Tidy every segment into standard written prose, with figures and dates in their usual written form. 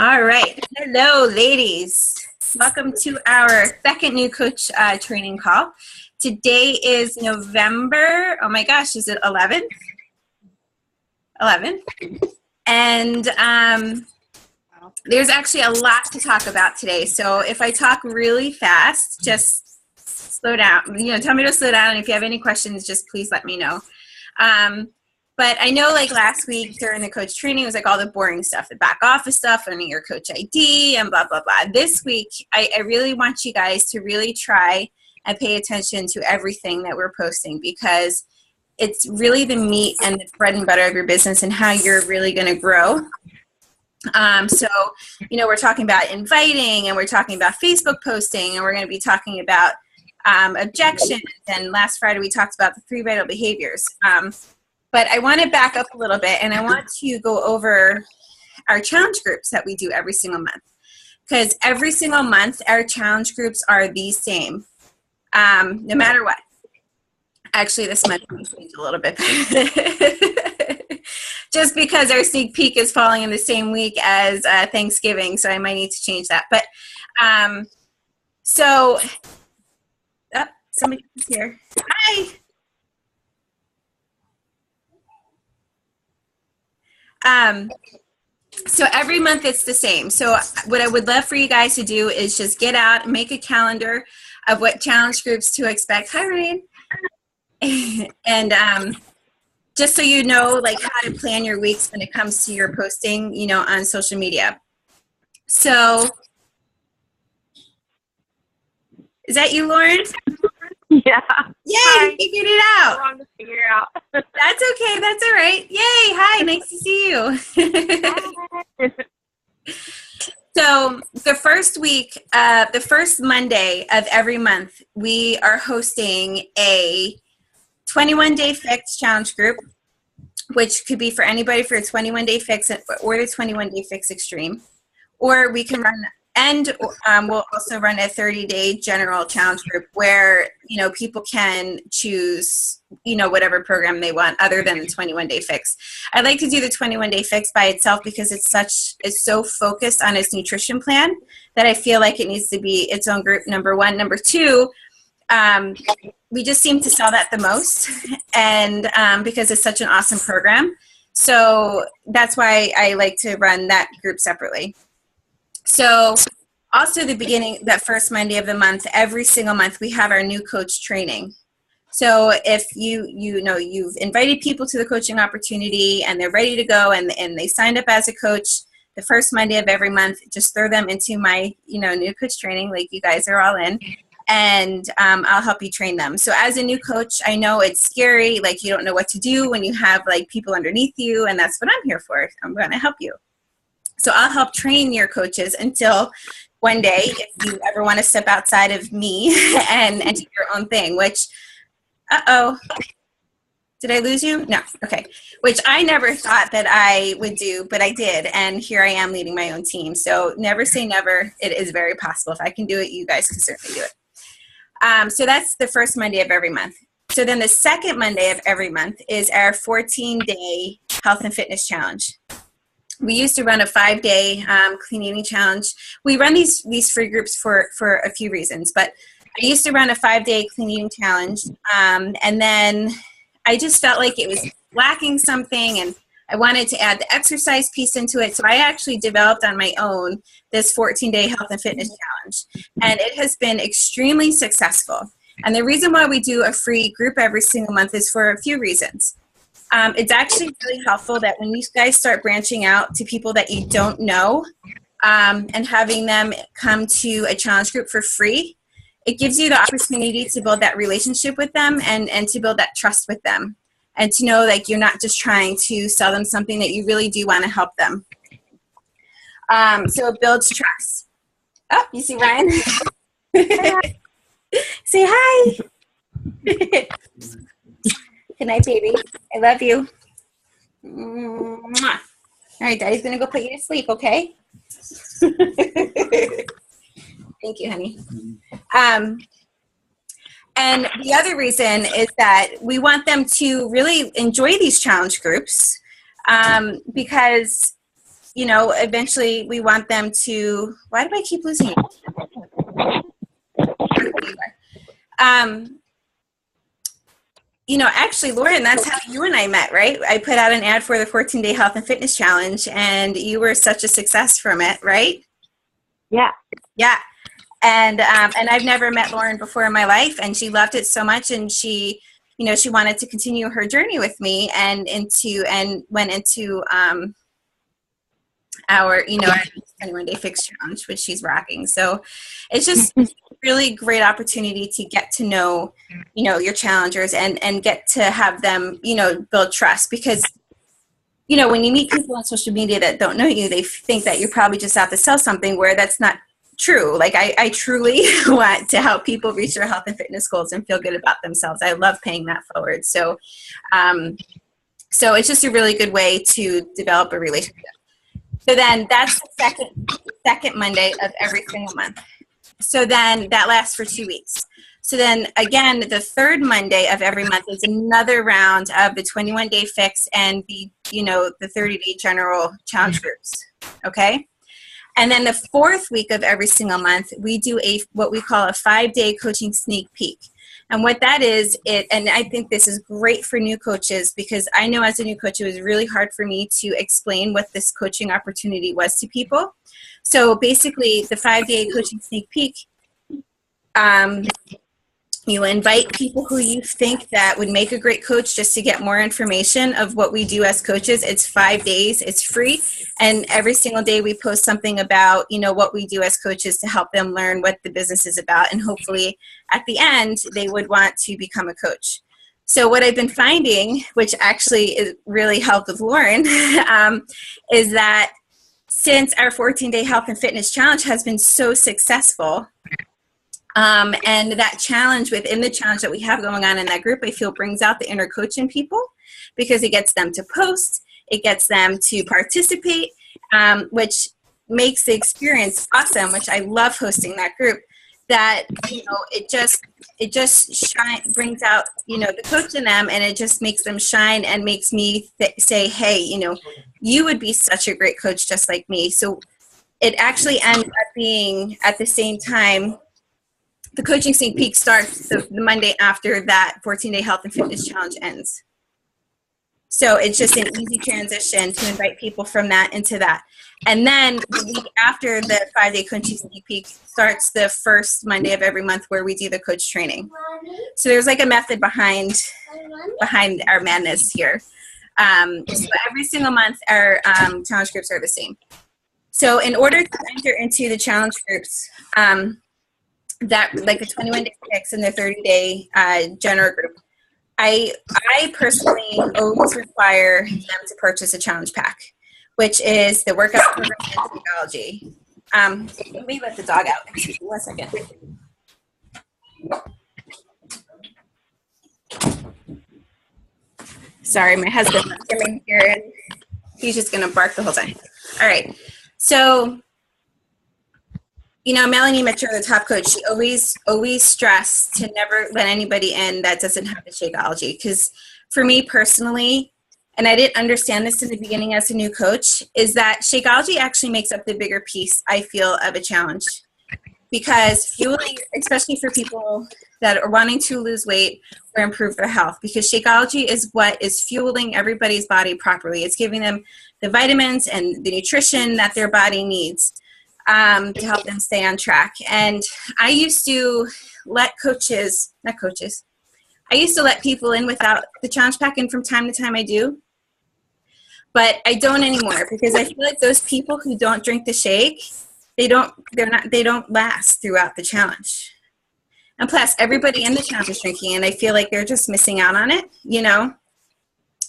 All right. Hello, ladies. Welcome to our second new coach training call. Today is November, oh my gosh, is it 11th? 11th. And there's actually a lot to talk about today. So if I talk really fast, just slow down. Tell me to slow down. And if you have any questions, just please let me know. But I know like last week during the coach training, it was like all the boring stuff, the back office stuff, earning your coach ID and blah, blah, blah. This week, I really want you guys to really try and pay attention to everything that we're posting, because it's really the meat and the bread and butter of your business and how you're really going to grow. So, we're talking about inviting, and we're talking about Facebook posting, and we're going to be talking about objections. And last Friday, we talked about the 3 vital behaviors. But I want to back up a little bit, and I want to go over our challenge groups that we do every single month. Because every single month, our challenge groups are the same, no matter what. Actually, this month we changed a little bit. Just because our sneak peek is falling in the same week as Thanksgiving, so I might need to change that. But, somebody's here. Hi! So every month it's the same. So what I would love for you guys to do is just get out and make a calendar of what challenge groups to expect. Hi, Rain. And just so you know, like, how to plan your weeks when it comes to your posting, on social media. So is that you, Lauren? Yeah. Yay, you figured it out. Wrong to figure it out. That's okay. That's all right. Yay. Hi. Nice to see you. So the first week, the first Monday of every month, we are hosting a 21-day fix challenge group, which could be for anybody for a 21-day fix or the 21-day fix extreme. Or we can run, and we'll also run a 30-day general challenge group where, people can choose, whatever program they want other than the 21-day fix. I like to do the 21-day fix by itself because it's so focused on its nutrition plan that I feel like it needs to be its own group, number one. Number two, we just seem to sell that the most, and because it's such an awesome program. So that's why I like to run that group separately. So also the beginning, that first Monday of the month, every single month, we have our new coach training. So if you've invited people to the coaching opportunity and they're ready to go and they signed up as a coach, the first Monday of every month, just throw them into my, new coach training, like you guys are all in, and I'll help you train them. So as a new coach, I know it's scary, like you don't know what to do when you have like people underneath you, and that's what I'm here for. I'm going to help you. So I'll help train your coaches until one day, if you ever want to step outside of me and do your own thing, which, did I lose you? No, okay. Which I never thought that I would do, but I did, and here I am leading my own team. So never say never. It is very possible. If I can do it, you guys can certainly do it. So that's the first Monday of every month. So then the second Monday of every month is our 14-day health and fitness challenge. We used to run a 5-day clean eating challenge. We run these free groups for a few reasons, but I used to run a 5-day clean eating challenge, and then I just felt like it was lacking something, and I wanted to add the exercise piece into it. So I actually developed on my own this 14-day health and fitness challenge, and it has been extremely successful. And the reason why we do a free group every single month is for a few reasons. It's actually really helpful that when you guys start branching out to people that you don't know and having them come to a challenge group for free, it gives you the opportunity to build that relationship with them and to build that trust with them, and to know like you're not just trying to sell them something, that you really do want to help them. So it builds trust. Oh, you see Ryan? Say hi. Good night, baby. I love you. Mwah. All right, Daddy's going to go put you to sleep, okay? Thank you, honey. And the other reason is that we want them to really enjoy these challenge groups because eventually we want them to, why do I keep losing it? Actually, Lauren, that's how you and I met, right? I put out an ad for the 14-day health and fitness challenge, and you were such a success from it, right? Yeah. Yeah. And I've never met Lauren before in my life, and she loved it so much, and she wanted to continue her journey with me and went into our 21-day fix challenge, which she's rocking. So it's just really great opportunity to get to know, your challengers and get to have them, build trust, because, when you meet people on social media that don't know you, they think that you're probably just out to sell something, where that's not true. Like I truly want to help people reach their health and fitness goals and feel good about themselves. I love paying that forward. So, so it's just a really good way to develop a relationship. So then that's the second Monday of every single month. So then that lasts for 2 weeks. So then again, the third Monday of every month is another round of the 21-day fix and the 30-day general challenge groups. Okay. And then the fourth week of every single month, we do what we call a 5-day coaching sneak peek. And what that is, and I think this is great for new coaches, because I know as a new coach, it was really hard for me to explain what this coaching opportunity was to people. So basically, the 5-day coaching sneak peek, you invite people who you think that would make a great coach just to get more information of what we do as coaches. It's 5 days, it's free, and every single day we post something about, what we do as coaches to help them learn what the business is about, and hopefully at the end they would want to become a coach. So what I've been finding, which actually is really helped with Lauren, is that since our 14-day health and fitness challenge has been so successful, and that challenge within the challenge that we have going on in that group, I feel brings out the inner coach in people, because it gets them to post, it gets them to participate, which makes the experience awesome, which I love hosting that group. That, it just brings out, the coach in them, and it just makes them shine and makes me say, hey, you would be such a great coach just like me. So it actually ends up being at the same time. The coaching sneak peek starts the Monday after that 14-day health and fitness challenge ends. So it's just an easy transition to invite people from that into that. And then the week after the 5-day coaching sneak peek starts the first Monday of every month, where we do the coach training. So there's like a method behind our madness here. So every single month, our challenge groups are the same. So in order to enter into the challenge groups, that like the 21-day fix and the 30-day general group, I personally always require them to purchase a challenge pack, which is the workout program and psychology. Let me let the dog out. Excuse me 1 second. Sorry, my husband came in here and he's just going to bark the whole time. All right. So, Melanie Mitchell, the top coach, she always stressed to never let anybody in that doesn't have the Shakeology. Because for me personally, and I didn't understand this in the beginning as a new coach, is that Shakeology actually makes up the bigger piece, I feel, of a challenge. Because fueling, especially for people that are wanting to lose weight or improve their health, because Shakeology is what is fueling everybody's body properly. It's giving them the vitamins and the nutrition that their body needs to help them stay on track. And I used to let I used to let people in without the challenge pack, and from time to time I do. But I don't anymore, because I feel like those people who don't drink the shake, they don't last throughout the challenge. And plus, everybody in the challenge is drinking, and I feel like they're just missing out on it,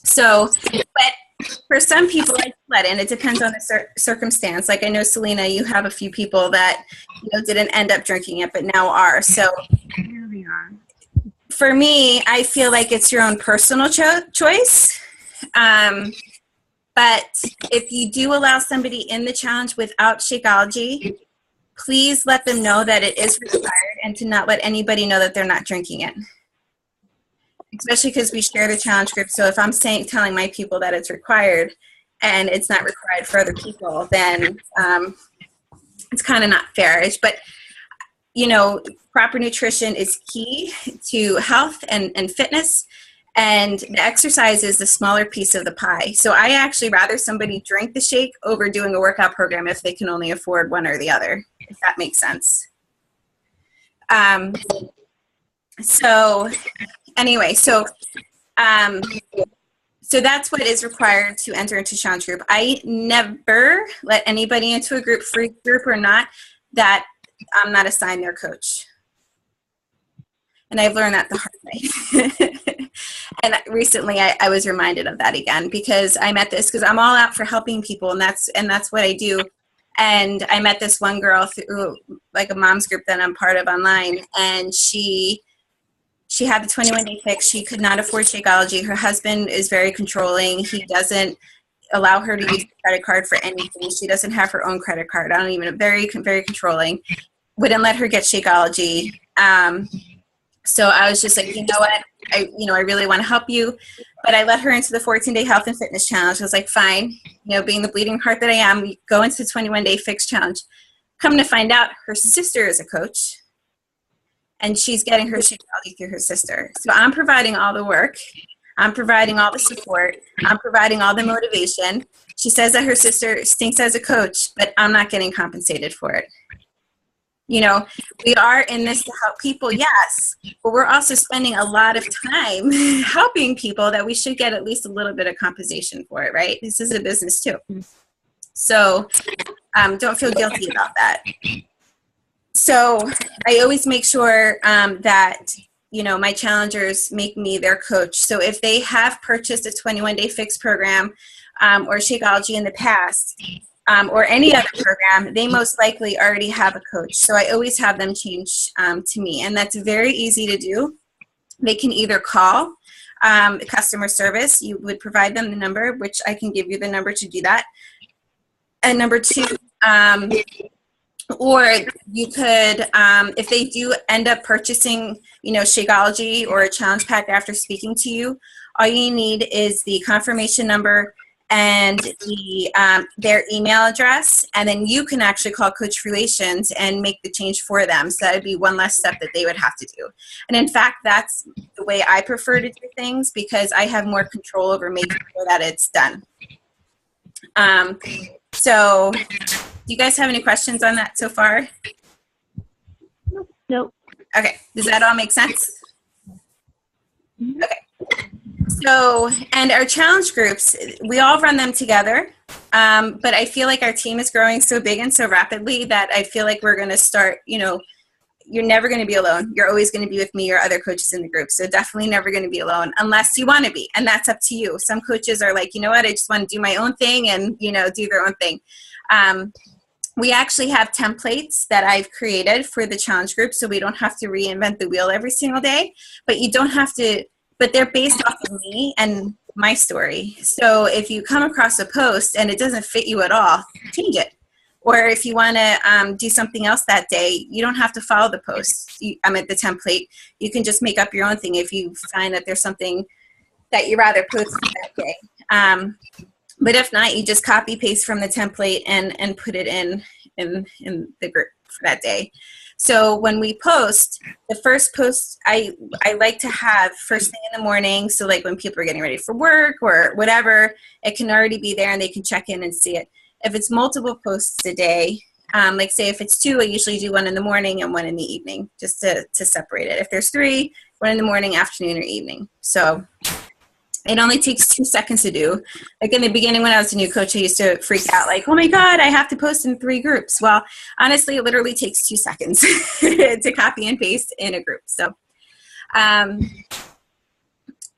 So, but for some people, I let in. It depends on the circumstance. Like I know, Selena, you have a few people that didn't end up drinking it, but now are. So for me, I feel like it's your own personal choice. But if you do allow somebody in the challenge without Shakeology, please let them know that it is required, and to not let anybody know that they're not drinking it. Especially because we share the challenge group. So if I'm telling my people that it's required, and it's not required for other people, then it's kind of not fairish. But, you know, proper nutrition is key to health and fitness, and the exercise is the smaller piece of the pie. So I actually rather somebody drink the shake over doing a workout program if they can only afford one or the other, if that makes sense. So anyway, so that's what is required to enter into challenge group. I never let anybody into a group, free group or not, that I'm not assigned their coach. And I've learned that the hard way. And recently I was reminded of that again, because I met this, because I'm all out for helping people, and that's what I do. And I met this one girl through like a mom's group that I'm part of online, and she had the 21-day fix. She could not afford Shakeology. Her husband is very controlling. He doesn't allow her to use a credit card for anything. She doesn't have her own credit card. I don't even, very, very controlling. Wouldn't let her get Shakeology. So I was just like, you know what? I really want to help you. But I let her into the 14-day health and fitness challenge. I was like, fine, being the bleeding heart that I am, go into the 21-day fix challenge. Come to find out, her sister is a coach, and she's getting her Shakeology through her sister. So I'm providing all the work. I'm providing all the support. I'm providing all the motivation. She says that her sister stinks as a coach, but I'm not getting compensated for it. We are in this to help people, yes, but we're also spending a lot of time helping people that we should get at least a little bit of compensation for it, right? This is a business too. So don't feel guilty about that. So I always make sure that, my challengers make me their coach. So if they have purchased a 21-day fix program or Shakeology in the past, or any other program, they most likely already have a coach. So I always have them change to me, and that's very easy to do. They can either call customer service. You would provide them the number, which I can give you the number to do that. And number two, or you could, if they do end up purchasing, Shakeology or a challenge pack after speaking to you, all you need is the confirmation number and their email address, and then you can actually call Coach Relations and make the change for them. So that would be one less step that they would have to do. And in fact, that's the way I prefer to do things, because I have more control over making sure that it's done. So do you guys have any questions on that so far? Nope. Okay, does that all make sense? Okay. So, and our challenge groups, we all run them together, but I feel like our team is growing so big and so rapidly that I feel like we're going to start, you're never going to be alone. You're always going to be with me or other coaches in the group. So definitely never going to be alone unless you want to be, and that's up to you. Some coaches are like, you know what, I just want to do my own thing and, do their own thing. We actually have templates that I've created for the challenge group, so we don't have to reinvent the wheel every single day, but you don't have to. But they're based off of me and my story. So if you come across a post and it doesn't fit you at all, change it. Or if you want to do something else that day, you don't have to follow the post. I'm at the template. You can just make up your own thing if you find that there's something that you rather post that day. But if not, you just copy paste from the template and put it in the group for that day. So when we post, the first post I like to have first thing in the morning. So like when people are getting ready for work or whatever, it can already be there and they can check in and see it. If it's multiple posts a day, like say if it's 2, I usually do one in the morning and one in the evening, just to separate it. If there's 3, one in the morning, afternoon, or evening. So it only takes 2 seconds to do. Like in the beginning when I was a new coach, I used to freak out like, oh my God, I have to post in 3 groups. Well, honestly, it literally takes 2 seconds to copy and paste in a group. So,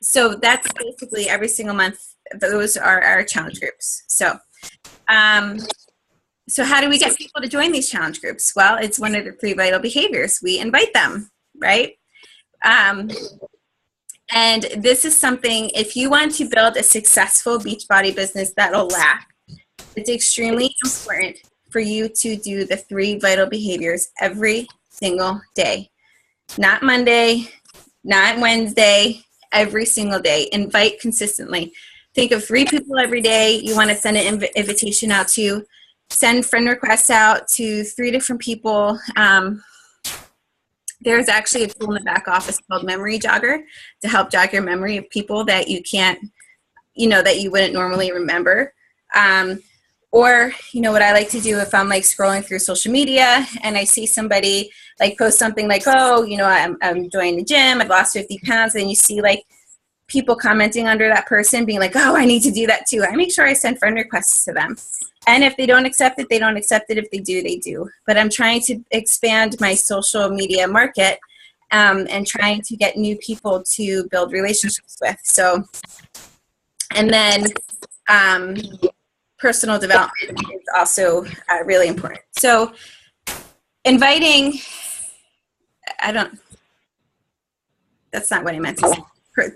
so that's basically every single month. Those are our challenge groups. So, so how do we get people to join these challenge groups? Well, it's one of the 3 vital behaviors. We invite them, right? And this is something, if you want to build a successful Beachbody business that'll last, it's extremely important for you to do the 3 vital behaviors every single day. Not Monday, not Wednesday, every single day. Invite consistently. think of 3 people every day you want to send an invitation out to. Send friend requests out to 3 different people. There's actually a tool in the back office called Memory Jogger to help jog your memory of people that you can't, that you wouldn't normally remember. Or, what I like to do if I'm like scrolling through social media and I see somebody like post something like, oh, I'm joining the gym, I've lost 50 pounds. And you see like people commenting under that person being like, oh, I need to do that too. I make sure I send friend requests to them. And if they don't accept it, they don't accept it. If they do, they do. But I'm trying to expand my social media market and trying to get new people to build relationships with. So, and then personal development is also really important. So inviting, that's not what I meant to say.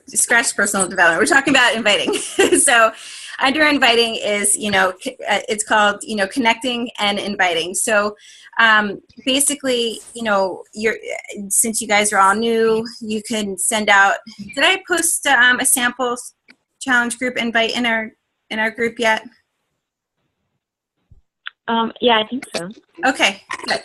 Scratch personal development. We're talking about inviting. So under inviting is, it's called, connecting and inviting. So basically, since you guys are all new, you can send out, did I post a sample challenge group invite in our group yet? Yeah, I think so. Okay, good.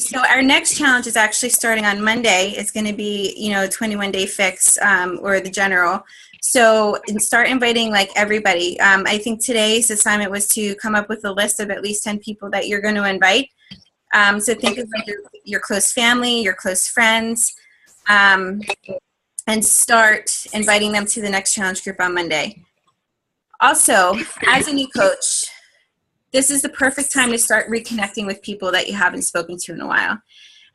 So our next challenge is actually starting on Monday. It's going to be, 21-day fix or the general. So start inviting like everybody. I think today's assignment was to come up with a list of at least 10 people that you're going to invite. So think of like your close family, your close friends, and start inviting them to the next challenge group on Monday. Also, as a new coach, this is the perfect time to start reconnecting with people that you haven't spoken to in a while.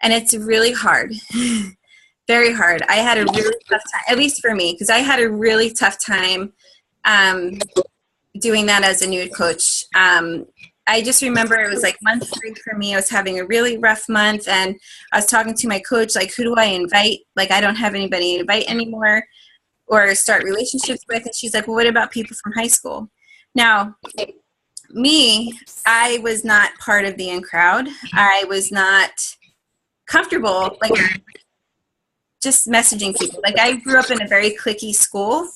And it's really hard, very hard. I had a really tough time, at least for me, because I had a really tough time doing that as a new coach. I just remember it was like month 3 for me. I was having a really rough month, and I was talking to my coach, like, who do I invite? Like, I don't have anybody to invite anymore or start relationships with. And she's like, well, what about people from high school? Now, me, I was not part of the in crowd. I was not comfortable, like, just messaging people. Like, I grew up in a very cliquey school.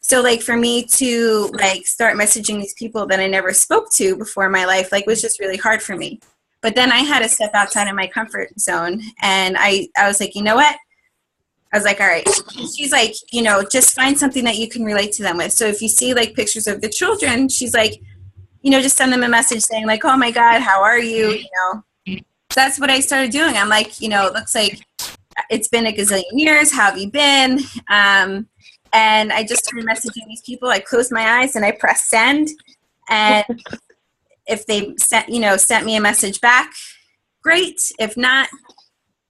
So, like, for me to, like, start messaging these people that I never spoke to before in my life, like, was just really hard for me. But then I had to step outside of my comfort zone. And I was like, you know what? I was like, all right. She's like, just find something that you can relate to them with. So if you see, like, pictures of the children, she's like, just send them a message saying like, oh my God, how are you? So that's what I started doing. I'm like, it looks like it's been a gazillion years. How have you been? And I just started messaging these people. I closed my eyes and I pressed send. And if they sent me a message back, great. If not,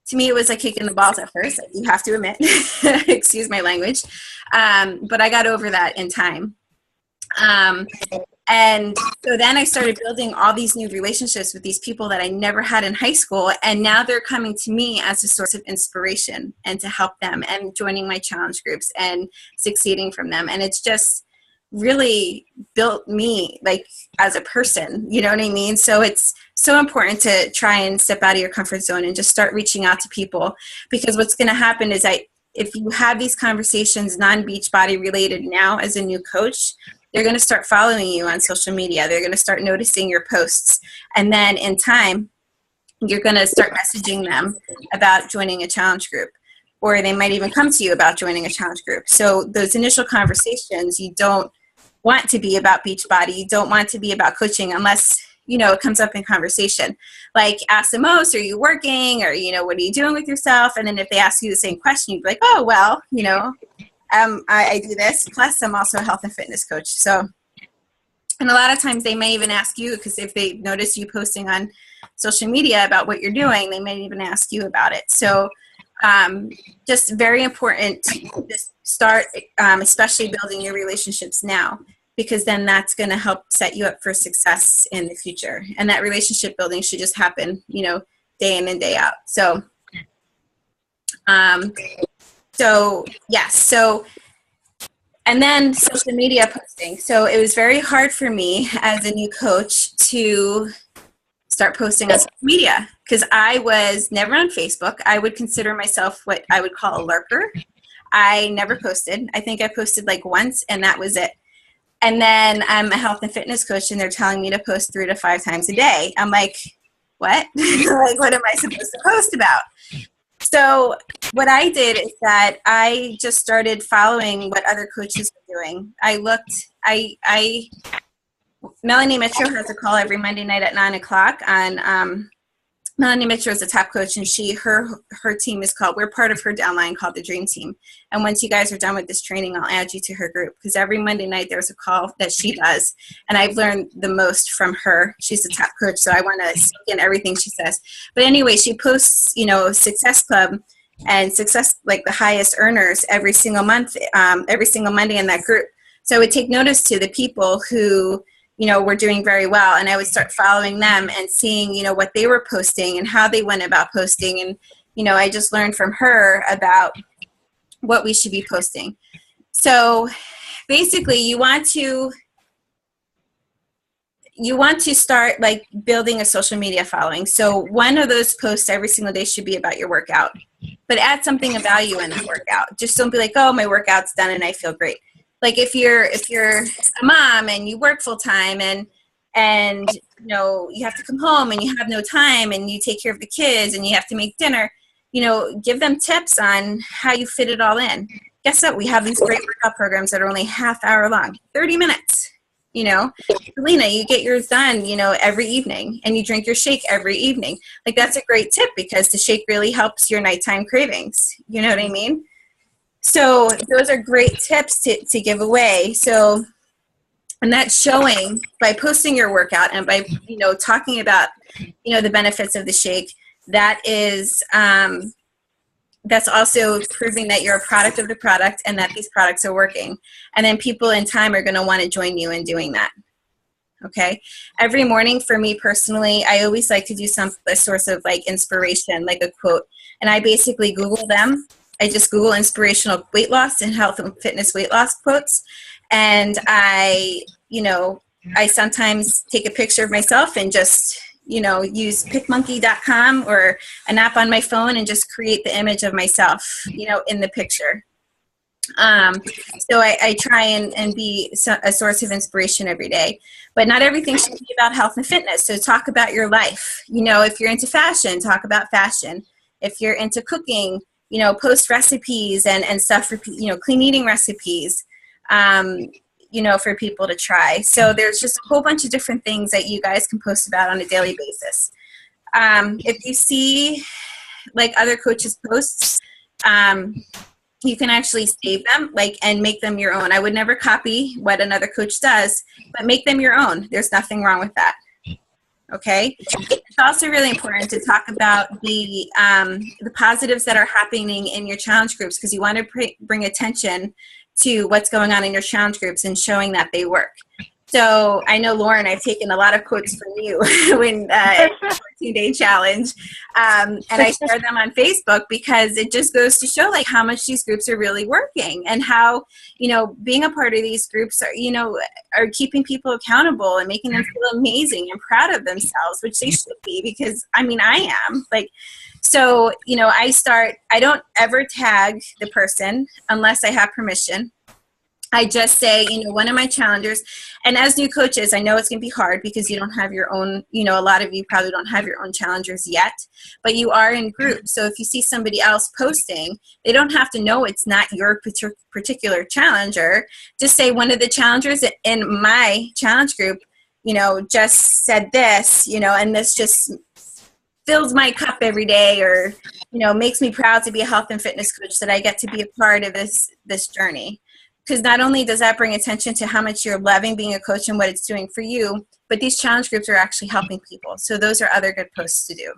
to me, it was like kicking the balls at first. You have to admit, excuse my language. But I got over that in time. And so then I started building all these new relationships with these people that I never had in high school. And now they're coming to me as a source of inspiration and to help them and joining my challenge groups and succeeding from them. And it's just really built me like as a person, you know what I mean? So it's so important to try and step out of your comfort zone and just start reaching out to people, because what's going to happen is if you have these conversations non-Beachbody related now as a new coach, they're going to start following you on social media. They're going to start noticing your posts. And then in time, you're going to start messaging them about joining a challenge group. Or they might even come to you about joining a challenge group. So those initial conversations, you don't want to be about Beachbody. You don't want to be about coaching unless, it comes up in conversation. Like, ask them, oh, so are you working? Or, what are you doing with yourself? And then if they ask you the same question, you'd be like, oh, well, I do this, plus I'm also a health and fitness coach. So, and a lot of times they may even ask you, because if they notice you posting on social media about what you're doing, they may even ask you about it. So just very important to start, especially building your relationships now, because then that's going to help set you up for success in the future. And that relationship building should just happen, day in and day out. So, yes. So, and then social media posting. So it was very hard for me as a new coach to start posting on social media because I was never on Facebook. I would consider myself what I would call a lurker. I never posted. I think I posted like once, and that was it. And then I'm a health and fitness coach, and they're telling me to post 3 to 5 times a day. I'm like, what? Like, what am I supposed to post about? So what I did is that I just started following what other coaches were doing. Melanie Mitchell has a call every Monday night at 9 o'clock on, Melanie Mitchell is a top coach, and her team is called, we're part of her downline called the Dream Team. And once you guys are done with this training, I'll add you to her group, because every Monday night there's a call that she does. And I've learned the most from her. She's a top coach, so I want to sink in everything she says. But anyway, she posts, Success Club and success, like the highest earners every single month, every single Monday in that group. So I would take notice to the people who were doing very well. And I would start following them and seeing, what they were posting and how they went about posting. And, I just learned from her about what we should be posting. So basically you want to start like building a social media following. So one of those posts every single day should be about your workout, but add something of value in the workout. Just don't be like, oh, my workout's done and I feel great. Like if you're a mom and you work full time and you have to come home and you have no time and you take care of the kids and you have to make dinner, give them tips on how you fit it all in. Guess what? We have these great workout programs that are only half hour long, 30 minutes. Selena, you get yours done, every evening, and you drink your shake every evening. Like that's a great tip because the shake really helps your nighttime cravings. You know what I mean? So those are great tips to give away. So, and that's showing by posting your workout and by, talking about, the benefits of the shake. That is, that's also proving that you're a product of the product and that these products are working. And then people in time are going to want to join you in doing that. Okay. Every morning for me personally, I always like to do a source of like inspiration, like a quote. And I basically Google them. I just Google inspirational weight loss and health and fitness weight loss quotes. And I sometimes take a picture of myself and just, use PicMonkey.com or an app on my phone and just create the image of myself, in the picture. So I try and be a source of inspiration every day. But not everything should be about health and fitness. So talk about your life. If you're into fashion, talk about fashion. If you're into cooking, post recipes and stuff for, clean eating recipes, for people to try. So there's just a whole bunch of different things that you guys can post about on a daily basis. If you see like other coaches' posts, you can actually save them and make them your own. I would never copy what another coach does, but make them your own. There's nothing wrong with that. Okay. It's also really important to talk about the positives that are happening in your challenge groups, because you want to bring attention to what's going on in your challenge groups and showing that they work. So I know, Lauren, I've taken a lot of quotes from you when 14-day challenge, and I share them on Facebook because it just goes to show like how much these groups are really working and how, being a part of these groups are keeping people accountable and making them feel amazing and proud of themselves, which they should be, because I am so, I don't ever tag the person unless I have permission. I just say, one of my challengers, and as new coaches, I know it's going to be hard because you don't have your own, a lot of you probably don't have your own challengers yet, but you are in groups. So if you see somebody else posting, they don't have to know it's not your particular challenger. Just say one of the challengers in my challenge group, just said this, and this just fills my cup every day, or, makes me proud to be a health and fitness coach, that I get to be a part of this journey. Because not only does that bring attention to how much you're loving being a coach and what it's doing for you, but these challenge groups are actually helping people. So those are other good posts to do.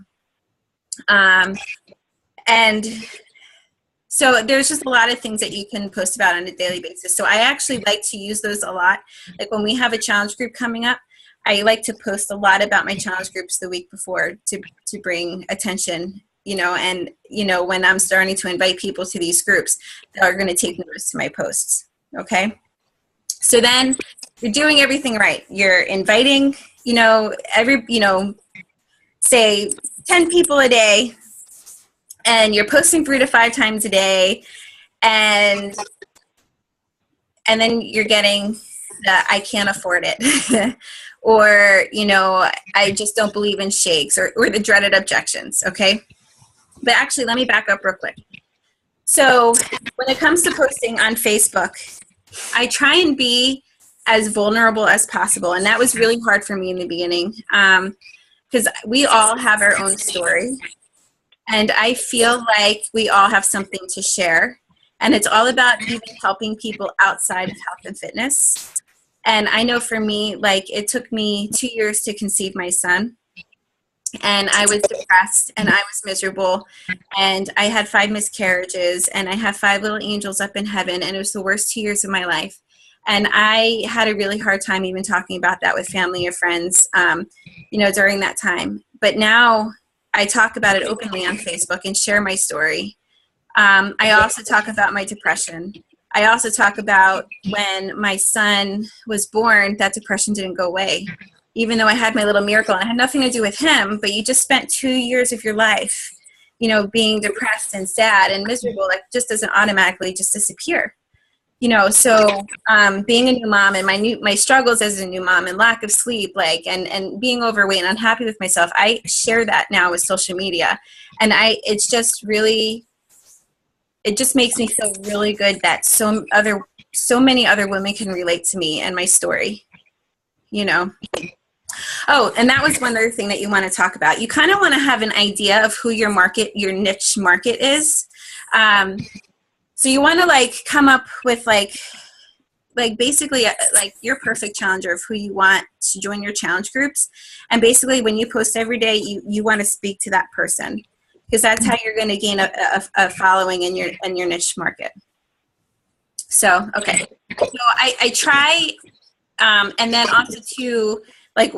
And so there's just a lot of things that you can post about on a daily basis. So I actually like to use those a lot. Like when we have a challenge group coming up, I like to post a lot about my challenge groups the week before to bring attention, and, when I'm starting to invite people to these groups that are going to take notice to my posts. Okay. So then you're doing everything right. You're inviting, say 10 people a day, and you're posting 3 to 5 times a day, and then you're getting the I can't afford it or, you know, I just don't believe in shakes or the dreaded objections, okay? But actually, let me back up real quick. So when it comes to posting on Facebook, I try and be as vulnerable as possible. And that was really hard for me in the beginning because we all have our own story. And I feel like we all have something to share. And it's all about even helping people outside of health and fitness. And I know for me, like it took me 2 years to conceive my son. And I was depressed and I was miserable and I had 5 miscarriages and I have 5 little angels up in heaven, and it was the worst 2 years of my life. And I had a really hard time even talking about that with family or friends, you know, during that time. But now I talk about it openly on Facebook and share my story. I also talk about my depression. I also talk about when my son was born, that depression didn't go away. Even though I had my little miracle and it had nothing to do with him, but you just spent 2 years of your life, you know, being depressed and sad and miserable, like just doesn't automatically just disappear, you know? So being a new mom and my struggles as a new mom and lack of sleep, like, and being overweight and unhappy with myself, I share that now with social media. And it's just really, it just makes me feel really good that so many other women can relate to me and my story, you know? Oh, and that was one other thing that you want to talk about. You kind of want to have an idea of who your niche market is. So you want to like come up with like basically like your perfect challenger of who you want to join your challenge groups. And basically when you post every day, you want to speak to that person because that's how you're going to gain a following in your niche market. So, okay. So I try, and then also to like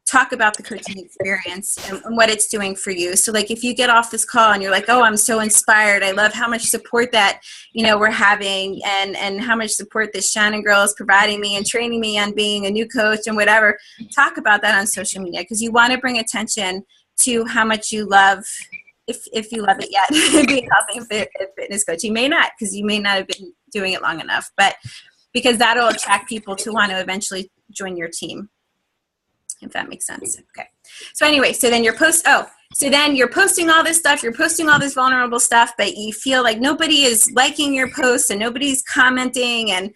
talk about the coaching experience and what it's doing for you. So like if you get off this call and you're like, oh, I'm so inspired. I love how much support that, you know, we're having and how much support this Shannon girl is providing me and training me on being a new coach and whatever. Talk about that on social media because you want to bring attention to how much you love, if you love it yet, being a health and fitness coach. You may not because you may not have been doing it long enough, but because that'll attract people to want to eventually join your team. If that makes sense. Okay. So anyway, so then you're posting all this stuff, you're posting all this vulnerable stuff, but you feel like nobody is liking your posts and nobody's commenting. And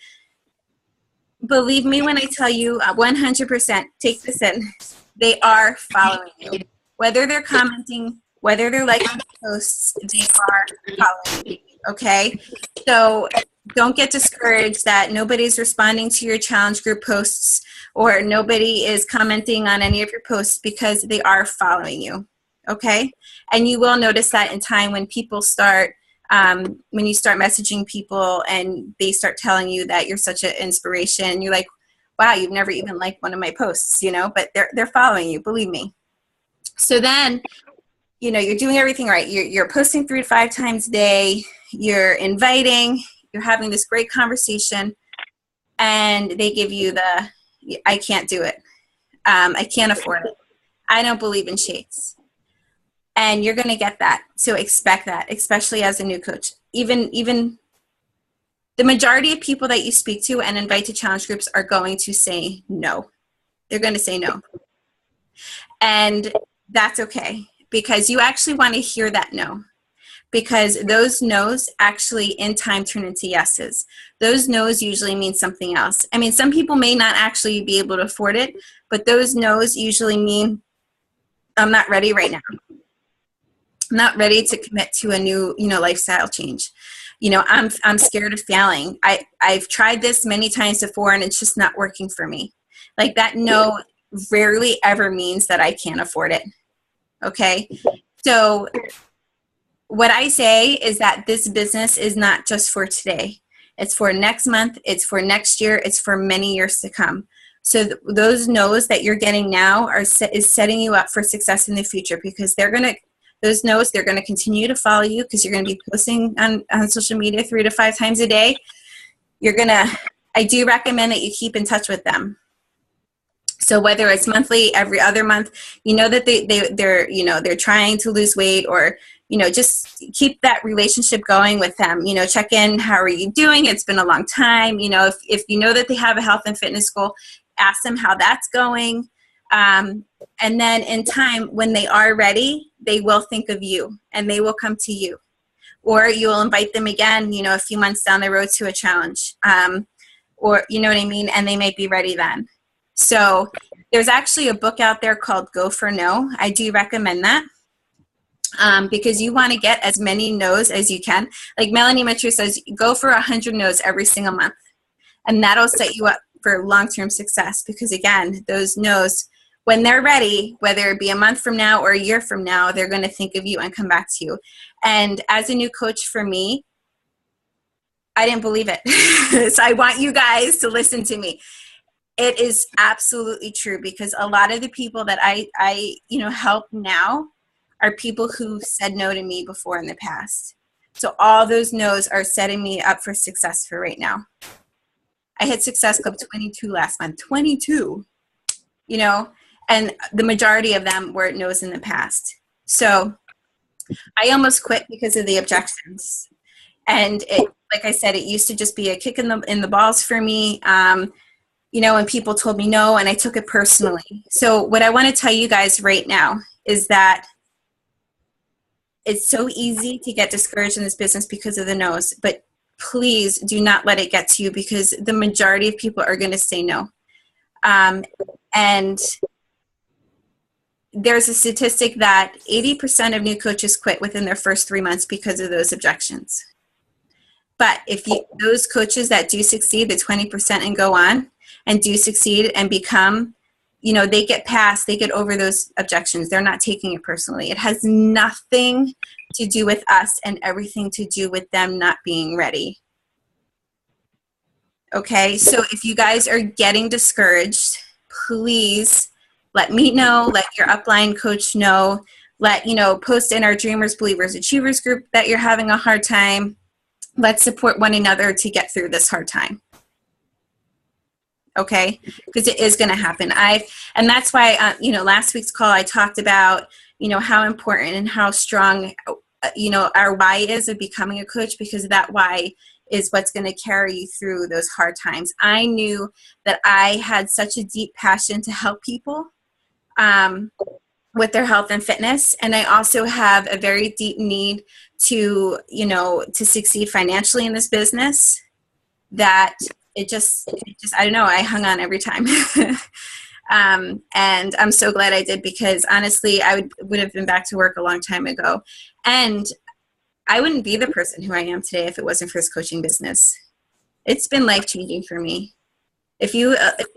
believe me when I tell you 100%, take this in, they are following you. Whether they're commenting, whether they're liking posts, they are following you. Okay. So don't get discouraged that nobody's responding to your challenge group posts or nobody is commenting on any of your posts because they are following you, okay? And you will notice that in time when people start, when you start messaging people and they start telling you that you're such an inspiration, you're like, wow, you've never even liked one of my posts, you know, but they're following you, believe me. So then, you know, you're doing everything right. You're posting 3 to 5 times a day, you're inviting, you're having this great conversation, and they give you the, I can't do it. I can't afford it. I don't believe in shakes. And you're going to get that. So expect that, especially as a new coach. Even the majority of people that you speak to and invite to challenge groups are going to say no. They're going to say no. And that's okay because you actually want to hear that no. Because those no's actually in time turn into yeses. Those no's usually mean something else. I mean, some people may not actually be able to afford it, but those no's usually mean I'm not ready right now. I'm not ready to commit to a new, you know, lifestyle change. You know, I'm scared of failing. I've tried this many times before and it's just not working for me. Like that no rarely ever means that I can't afford it. Okay? So what I say is that this business is not just for today. It's for next month. It's for next year. It's for many years to come. So those no's that you're getting now is setting you up for success in the future because those no's, they're going to continue to follow you because you're going to be posting on social media 3 to 5 times a day. I do recommend that you keep in touch with them. So whether it's monthly, every other month, you know that they're trying to lose weight, or just keep that relationship going with them. Check in. How are you doing? It's been a long time. If you know that they have a health and fitness goal, ask them how that's going. And then in time, when they are ready, they will think of you and they will come to you, or you will invite them again, a few months down the road to a challenge, or you know what I mean? And they might be ready then. So there's actually a book out there called Go for No. I do recommend that. Because you want to get as many no's as you can. Like Melanie Mitchell says, go for 100 no's every single month. And that'll set you up for long-term success, because again, those no's, when they're ready, whether it be a month from now or a year from now, they're going to think of you and come back to you. And as a new coach, for me, I didn't believe it. So I want you guys to listen to me. It is absolutely true, because a lot of the people that I help now are people who said no to me before in the past. So all those no's are setting me up for success for right now. I hit Success Club 22 last month, 22, and the majority of them were no's in the past. So I almost quit because of the objections. And like I said, it used to just be a kick in the balls for me. When people told me no, and I took it personally. So what I want to tell you guys right now is that it's so easy to get discouraged in this business because of the no's, but please do not let it get to you, because the majority of people are going to say no. And there's a statistic that 80% of new coaches quit within their first 3 months because of those objections. But if those coaches that do succeed, the 20%, and go on and do succeed and become, they get over those objections. They're not taking it personally. It has nothing to do with us and everything to do with them not being ready. Okay, so if you guys are getting discouraged, please let me know, let your upline coach know, post in our Dreamers, Believers, Achievers group that you're having a hard time. Let's support one another to get through this hard time. Okay, because it is going to happen. And that's why, last week's call, I talked about, how important and how strong, our why is of becoming a coach, because that why is what's going to carry you through those hard times. I knew that I had such a deep passion to help people with their health and fitness. And I also have a very deep need to succeed financially in this business, that it just, I don't know, I hung on every time. And I'm so glad I did, because honestly, I would have been back to work a long time ago. And I wouldn't be the person who I am today if it wasn't for this coaching business. It's been life-changing for me. If you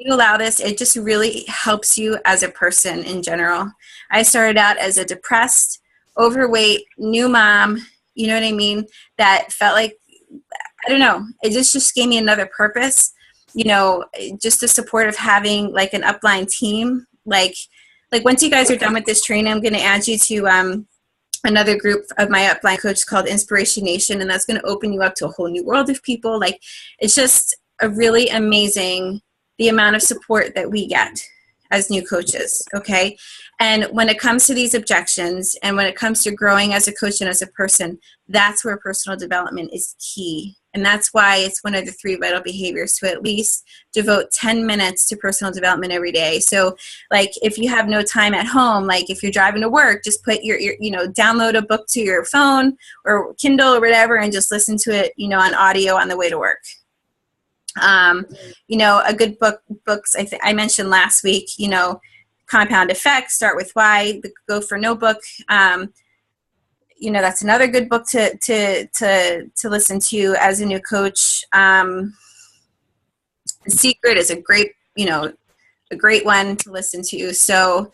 allow this, it just really helps you as a person in general. I started out as a depressed, overweight, new mom, you know what I mean, that felt like, I don't know, it just gave me another purpose, just the support of having like an upline team. Like once you guys are done with this training, I'm going to add you to another group of my upline coach called Inspiration Nation, and that's going to open you up to a whole new world of people. Like, it's just a really amazing, the amount of support that we get as new coaches, okay? And when it comes to these objections, and when it comes to growing as a coach and as a person, that's where personal development is key. And that's why it's one of the 3 vital behaviors to at least devote 10 minutes to personal development every day. So like if you have no time at home, like if you're driving to work, just put your download a book to your phone or Kindle or whatever, and just listen to it, on audio on the way to work. A good books I mentioned last week, Compound Effect, Start with Why, the Go for No book. That's another good book to listen to as a new coach. The Secret is a great one to listen to. So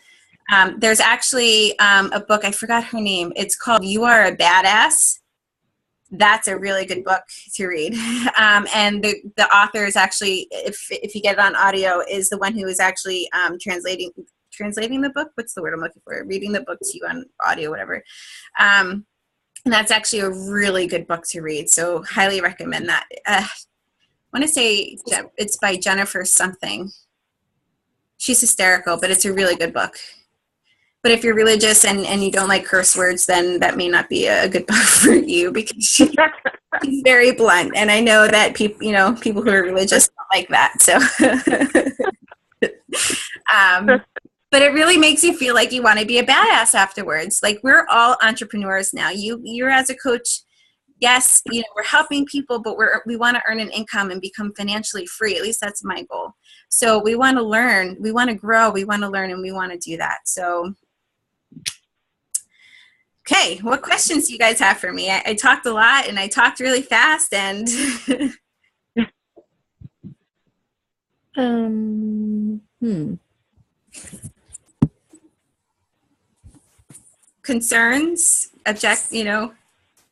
there's actually a book, I forgot her name. It's called You Are a Badass. That's a really good book to read. And the author is actually, if you get it on audio, is the one who is actually translating the book. What's the word I'm looking for? Reading the book to you on audio, whatever. And that's actually a really good book to read. So highly recommend that. I want to say it's by Jennifer something. She's hysterical, but it's a really good book. But if you're religious and you don't like curse words, then that may not be a good book for you, because she's very blunt. And I know that people who are religious don't like that. So, but it really makes you feel like you want to be a badass afterwards. Like, we're all entrepreneurs now. You're as a coach. Yes, we're helping people, but we want to earn an income and become financially free. At least that's my goal. So we want to learn, we want to grow, we want to learn, and we want to do that. So, okay, what questions do you guys have for me? I talked a lot, and I talked really fast, and concerns,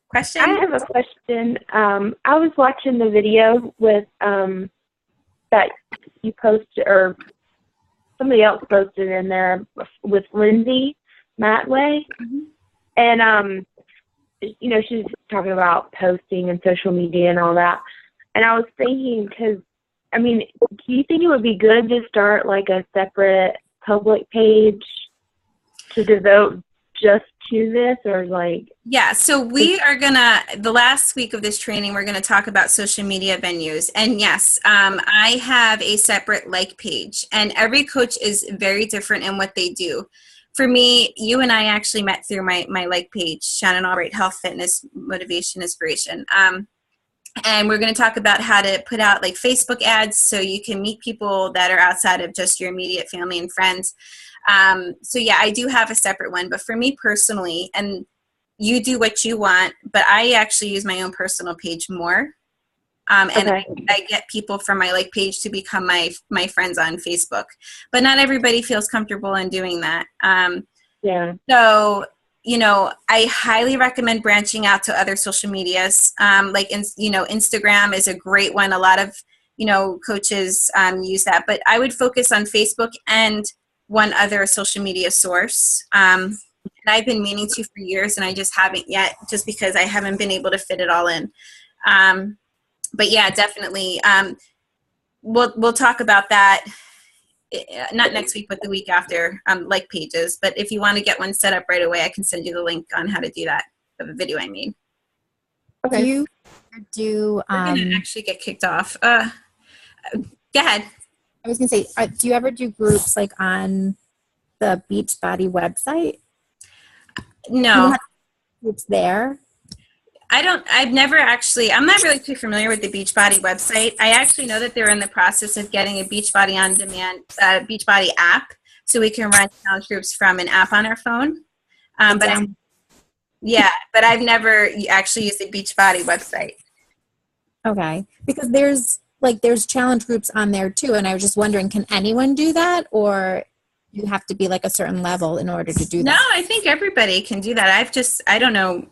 questions? I have a question. I was watching the video with that you posted, or somebody else posted in there with Lindsay Matway, and she's talking about posting and social media and all that. And I was thinking, because do you think it would be good to start like a separate public page to devote just to this, or like? Yeah, so we are the last week of this training, we're gonna talk about social media venues. And yes, I have a separate page, and every coach is very different in what they do. For me, you and I actually met through my page, Shannon Albright, Health, Fitness, Motivation, Inspiration. And we're going to talk about how to put out Facebook ads so you can meet people that are outside of just your immediate family and friends. So yeah, I do have a separate one, but for me personally, and you do what you want, but I actually use my own personal page more. And I get people from my page to become my friends on Facebook, but not everybody feels comfortable in doing that. So, I highly recommend branching out to other social medias. Instagram is a great one. A lot of, coaches use that, but I would focus on Facebook and one other social media source. And I've been meaning to for years, and I just haven't yet, just because I haven't been able to fit it all in. But yeah, definitely. We'll talk about that. Not next week, but the week after, pages. But if you want to get one set up right away, I can send you the link on how to do that, of a video I made. Okay. We're gonna actually get kicked off. Go ahead. I was gonna say, do you ever do groups on the Beachbody website? No. Groups there? I'm not really too familiar with the Beachbody website. I actually know that they're in the process of getting a Beachbody on demand, Beachbody app, so we can run challenge groups from an app on our phone. But I've never actually used the Beachbody website. Okay, because there's challenge groups on there too, and I was just wondering, can anyone do that, or you have to be a certain level in order to do that? No, I think everybody can do that. I don't know.